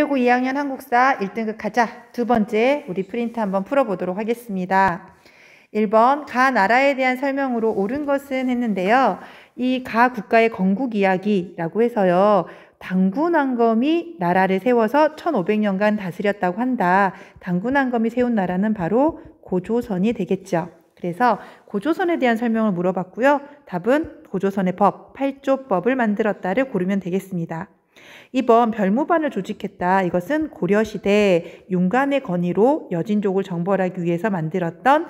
고등부고 2학년 한국사 1등급 가자. 두 번째 우리 프린트 한번 풀어보도록 하겠습니다. 1번 가 나라에 대한 설명으로 옳은 것은 했는데요. 이 가 국가의 건국 이야기라고 해서요. 당군왕검이 나라를 세워서 1500년간 다스렸다고 한다. 당군왕검이 세운 나라는 바로 고조선이 되겠죠. 그래서 고조선에 대한 설명을 물어봤고요. 답은 고조선의 법, 8조법을 만들었다를 고르면 되겠습니다. 2번 별무반을 조직했다. 이것은 고려시대 윤관의 건의로 여진족을 정벌하기 위해서 만들었던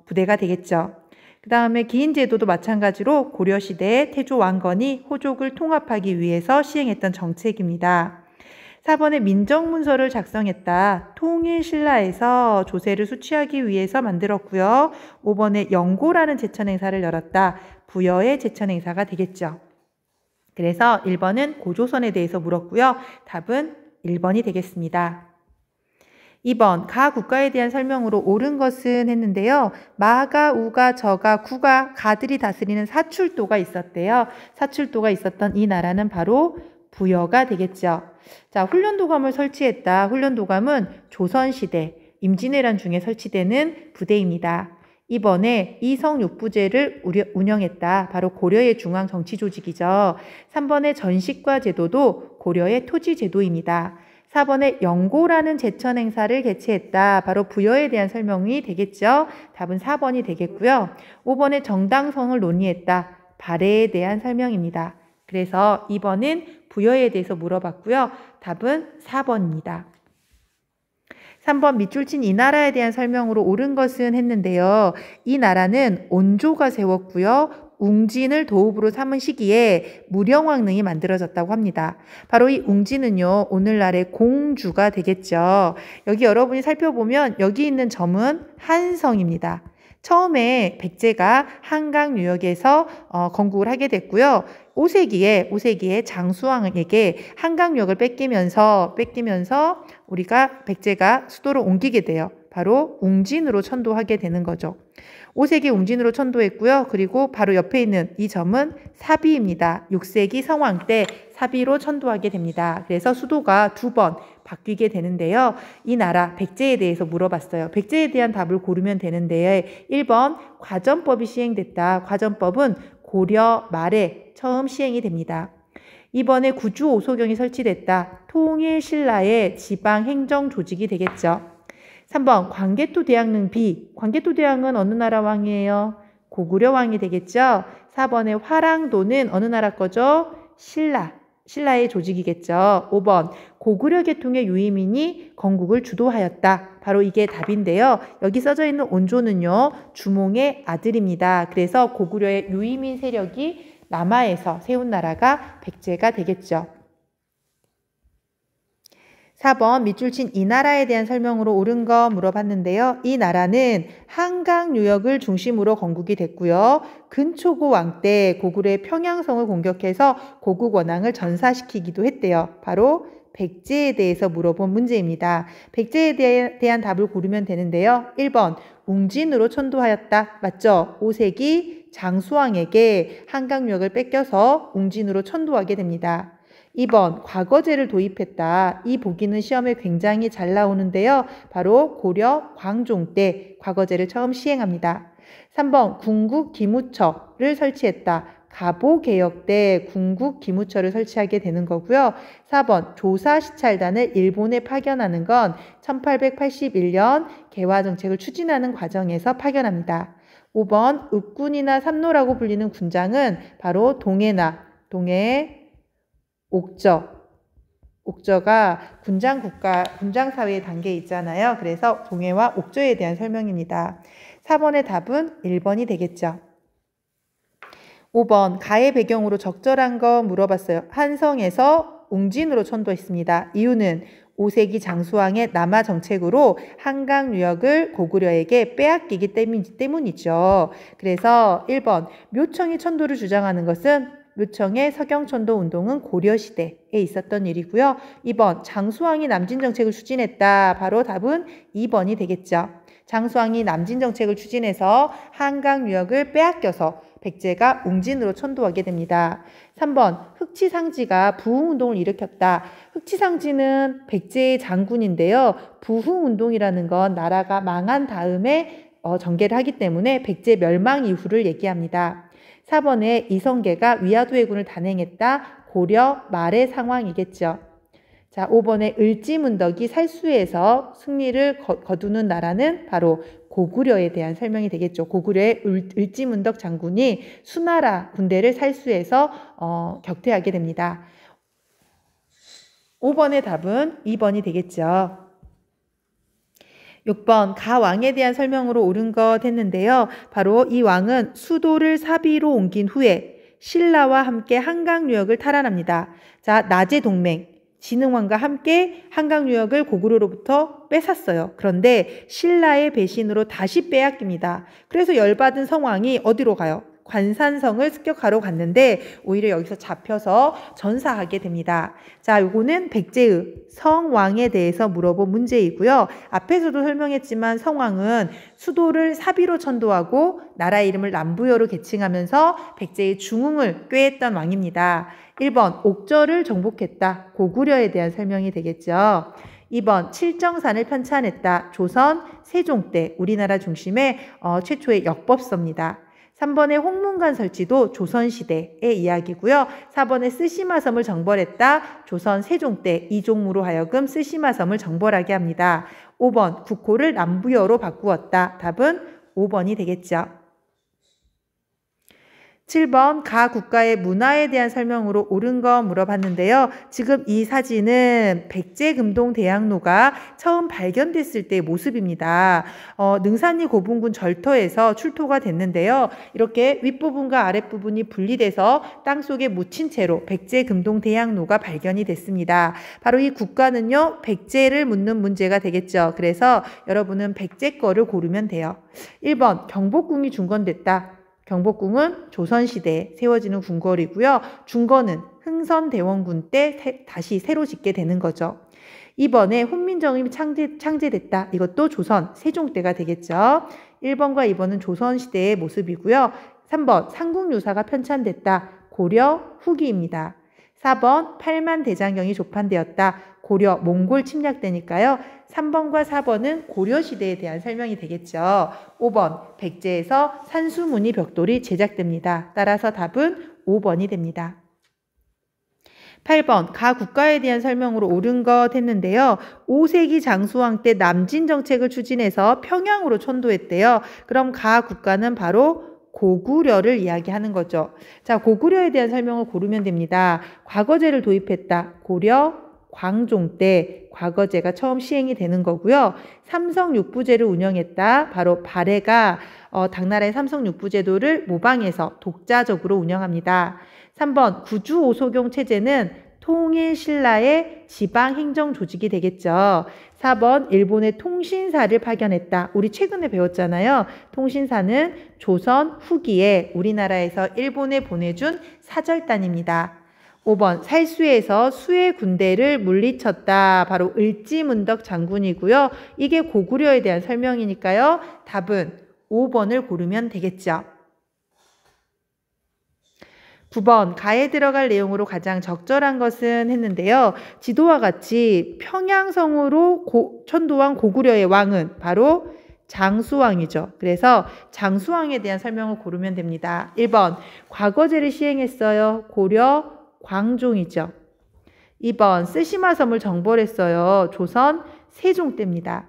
부대가 되겠죠. 그 다음에 기인제도도 마찬가지로 고려시대의 태조 왕건이 호족을 통합하기 위해서 시행했던 정책입니다. 4번에 민정문서를 작성했다. 통일신라에서 조세를 수취하기 위해서 만들었고요. 5번에 영고라는 제천행사를 열었다. 부여의 제천행사가 되겠죠. 그래서 1번은 고조선에 대해서 물었고요. 답은 1번이 되겠습니다. 2번 가 국가에 대한 설명으로 옳은 것은 했는데요. 마가, 우가, 저가, 구가, 가들이 다스리는 사출도가 있었대요. 사출도가 있었던 이 나라는 바로 부여가 되겠죠. 자, 훈련도감을 설치했다. 훈련도감은 조선시대 임진왜란 중에 설치되는 부대입니다. 2번에 이성육부제를 운영했다. 바로 고려의 중앙정치조직이죠. 3번의 전식과 제도도 고려의 토지제도입니다. 4번에 영고라는 제천행사를 개최했다. 바로 부여에 대한 설명이 되겠죠. 답은 4번이 되겠고요. 5번에 정당성을 논의했다. 발해에 대한 설명입니다. 그래서 2번은 부여에 대해서 물어봤고요. 답은 4번입니다. 3번 밑줄 친 이 나라에 대한 설명으로 옳은 것은 했는데요. 이 나라는 온조가 세웠고요. 웅진을 도읍으로 삼은 시기에 무령왕릉이 만들어졌다고 합니다. 바로 이 웅진은요. 오늘날의 공주가 되겠죠. 여기 여러분이 살펴보면 여기 있는 점은 한성입니다. 처음에 백제가 한강 유역에서 건국을 하게 됐고요. 5세기에 장수왕에게 한강유역을 뺏기면서 우리가 백제가 수도를 옮기게 돼요. 바로 웅진으로 천도하게 되는 거죠. 5세기 웅진으로 천도했고요. 그리고 바로 옆에 있는 이 점은 사비입니다. 6세기 성왕 때 사비로 천도하게 됩니다. 그래서 수도가 2번 바뀌게 되는데요. 이 나라 백제에 대해서 물어봤어요. 백제에 대한 답을 고르면 되는데 1번 과전법이 시행됐다. 과전법은 고려 말에 처음 시행이 됩니다. 2번에 구주오소경이 설치됐다. 통일신라의 지방행정조직이 되겠죠. 3번 광개토대왕릉 비. 광개토대왕은 어느 나라 왕이에요? 고구려 왕이 되겠죠. 4번에 화랑도는 어느 나라 거죠? 신라의 조직이겠죠. 5번 고구려 계통의 유의민이 건국을 주도하였다. 바로 이게 답인데요. 여기 써져 있는 온조는요. 주몽의 아들입니다. 그래서 고구려의 유의민 세력이 남하에서 세운 나라가 백제가 되겠죠. 4번 밑줄 친 이 나라에 대한 설명으로 옳은 거 물어봤는데요. 이 나라는 한강 유역을 중심으로 건국이 됐고요. 근초고 왕 때 고구려의 평양성을 공격해서 고국 원앙을 전사시키기도 했대요. 바로 백제에 대해서 물어본 문제입니다. 백제에 대한 답을 고르면 되는데요. 1번 웅진으로 천도하였다. 맞죠? 5세기 장수왕에게 한강 유역을 뺏겨서 웅진으로 천도하게 됩니다. 2번 과거제를 도입했다. 이 보기는 시험에 굉장히 잘 나오는데요. 바로 고려 광종 때 과거제를 처음 시행합니다. 3번 궁국기무처를 설치했다. 가보개혁 때 궁국기무처를 설치하게 되는 거고요. 4번 조사시찰단을 일본에 파견하는 건 1881년 개화정책을 추진하는 과정에서 파견합니다. 5번 읍군이나 삼노라고 불리는 군장은 바로 동해 옥저가 군장사회의 단계에 있잖아요. 그래서 동해와 옥저에 대한 설명입니다. 4번의 답은 1번이 되겠죠. 5번 가의 배경으로 적절한 거 물어봤어요. 한성에서 웅진으로 천도했습니다. 이유는 5세기 장수왕의 남하 정책으로 한강 유역을 고구려에게 빼앗기기 때문이죠. 그래서 1번 묘청이 천도를 주장하는 것은 묘청의 서경천도 운동은 고려시대에 있었던 일이고요. 2번 장수왕이 남진정책을 추진했다. 바로 답은 2번이 되겠죠. 장수왕이 남진정책을 추진해서 한강 유역을 빼앗겨서 백제가 웅진으로 천도하게 됩니다. 3번 흑치상지가 부흥운동을 일으켰다. 흑치상지는 백제의 장군인데요. 부흥운동이라는 건 나라가 망한 다음에 전개를 하기 때문에 백제 멸망 이후를 얘기합니다. 4번에 이성계가 위화도 해군을 단행했다. 고려 말의 상황이겠죠. 자, 5번에 을지문덕이 살수에서 승리를 거두는 나라는 바로 고구려에 대한 설명이 되겠죠. 고구려의 을지문덕 장군이 수나라 군대를 살수해서 격퇴하게 됩니다. 5번의 답은 2번이 되겠죠. 6번 가왕에 대한 설명으로 옳은 것 했는데요. 바로 이 왕은 수도를 사비로 옮긴 후에 신라와 함께 한강유역을 탈환합니다. 자, 나제 동맹, 진흥왕과 함께 한강유역을 고구려로부터 뺏었어요. 그런데 신라의 배신으로 다시 빼앗깁니다. 그래서 열받은 성왕이 어디로 가요? 관산성을 습격하러 갔는데 오히려 여기서 잡혀서 전사하게 됩니다. 자, 요거는 백제의 성왕에 대해서 물어본 문제이고요. 앞에서도 설명했지만 성왕은 수도를 사비로 천도하고 나라 이름을 남부여로 개칭하면서 백제의 중흥을 꾀했던 왕입니다. 1번 옥저를 정복했다. 고구려에 대한 설명이 되겠죠. 2번 칠정산을 편찬했다. 조선 세종 때 우리나라 중심의 최초의 역법서입니다. 3번의 홍문관 설치도 조선시대의 이야기고요. 4번의 쓰시마섬을 정벌했다. 조선 세종 때 이종무로 하여금 쓰시마섬을 정벌하게 합니다. 5번 국호를 남부여로 바꾸었다. 답은 5번이 되겠죠. 7번 가 국가의 문화에 대한 설명으로 옳은 거 물어봤는데요. 지금 이 사진은 백제금동대학로가 처음 발견됐을 때의 모습입니다. 능산리 고분군 절터에서 출토가 됐는데요. 이렇게 윗부분과 아랫부분이 분리돼서 땅속에 묻힌 채로 백제금동대학로가 발견이 됐습니다. 바로 이 국가는요. 백제를 묻는 문제가 되겠죠. 그래서 여러분은 백제 거를 고르면 돼요. 1번 경복궁이 중건됐다. 경복궁은 조선시대에 세워지는 궁궐이고요. 중건은 흥선대원군 때 다시 새로 짓게 되는 거죠. 2번에 훈민정음이 창제됐다. 이것도 조선, 세종 때가 되겠죠. 1번과 2번은 조선시대의 모습이고요. 3번 삼국유사가 편찬됐다. 고려 후기입니다. 4번 팔만대장경이 조판되었다. 고려 몽골 침략 때니까요. 3번과 4번은 고려시대에 대한 설명이 되겠죠. 5번 백제에서 산수무늬 벽돌이 제작됩니다. 따라서 답은 5번이 됩니다. 8번 가 국가에 대한 설명으로 옳은 것 했는데요. 5세기 장수왕 때 남진 정책을 추진해서 평양으로 천도했대요. 그럼 가 국가는 바로 고구려를 이야기하는 거죠. 자, 고구려에 대한 설명을 고르면 됩니다. 과거제를 도입했다. 고려 광종 때 과거제가 처음 시행이 되는 거고요. 삼성육부제를 운영했다. 바로 발해가 당나라의 삼성육부제도를 모방해서 독자적으로 운영합니다. 3번 구주오소경 체제는 통일 신라의 지방행정 조직이 되겠죠. 4번 일본의 통신사를 파견했다. 우리 최근에 배웠잖아요. 통신사는 조선 후기에 우리나라에서 일본에 보내준 사절단입니다. 5번 살수에서 수의 군대를 물리쳤다. 바로 을지문덕 장군이고요. 이게 고구려에 대한 설명이니까요. 답은 5번을 고르면 되겠죠. 9번 가에 들어갈 내용으로 가장 적절한 것은 했는데요. 지도와 같이 평양성으로 천도한 고구려의 왕은 바로 장수왕이죠. 그래서 장수왕에 대한 설명을 고르면 됩니다. 1번 과거제를 시행했어요. 고려 광종이죠. 2번 쓰시마섬을 정벌했어요. 조선 세종 때입니다.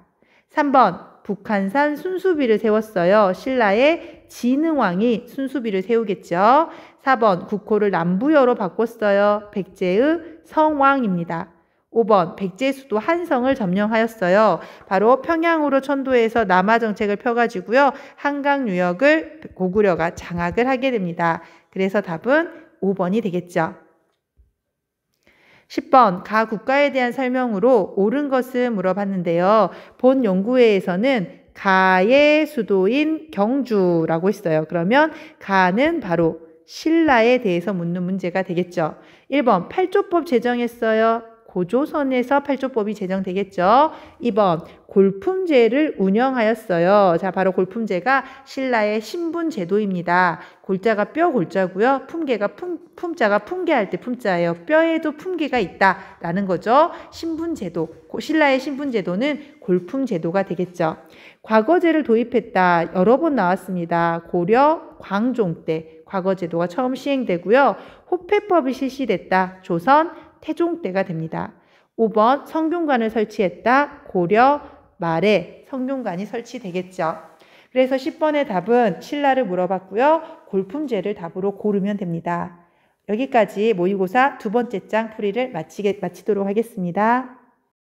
3번 북한산 순수비를 세웠어요. 신라의 진흥왕이 순수비를 세우겠죠. 4번 국호를 남부여로 바꿨어요. 백제의 성왕입니다. 5번 백제 수도 한성을 점령하였어요. 바로 평양으로 천도해서 남하 정책을 펴가지고요. 한강 유역을 고구려가 장악을 하게 됩니다. 그래서 답은 5번이 되겠죠. 10번 가 국가에 대한 설명으로 옳은 것을 물어봤는데요. 본 연구회에서는 가의 수도인 경주라고 했어요. 그러면 가는 바로 신라에 대해서 묻는 문제가 되겠죠. 1번 8조법 제정했어요. 고조선에서 8조법이 제정되겠죠. 2번 골품제를 운영하였어요. 자, 바로 골품제가 신라의 신분제도입니다. 골자가 뼈 골자고요. 품자가 품계할 때 품자예요. 뼈에도 품계가 있다라는 거죠. 신분제도, 신라의 신분제도는 골품제도가 되겠죠. 과거제를 도입했다. 여러 번 나왔습니다. 고려, 광종 때 과거제도가 처음 시행되고요. 호패법이 실시됐다. 조선, 태종 때가 됩니다. 5번 성균관을 설치했다. 고려 말에 성균관이 설치되겠죠. 그래서 10번의 답은 신라를 물어봤고요. 골품제를 답으로 고르면 됩니다. 여기까지 모의고사 두 번째 장 풀이를 마치도록 하겠습니다.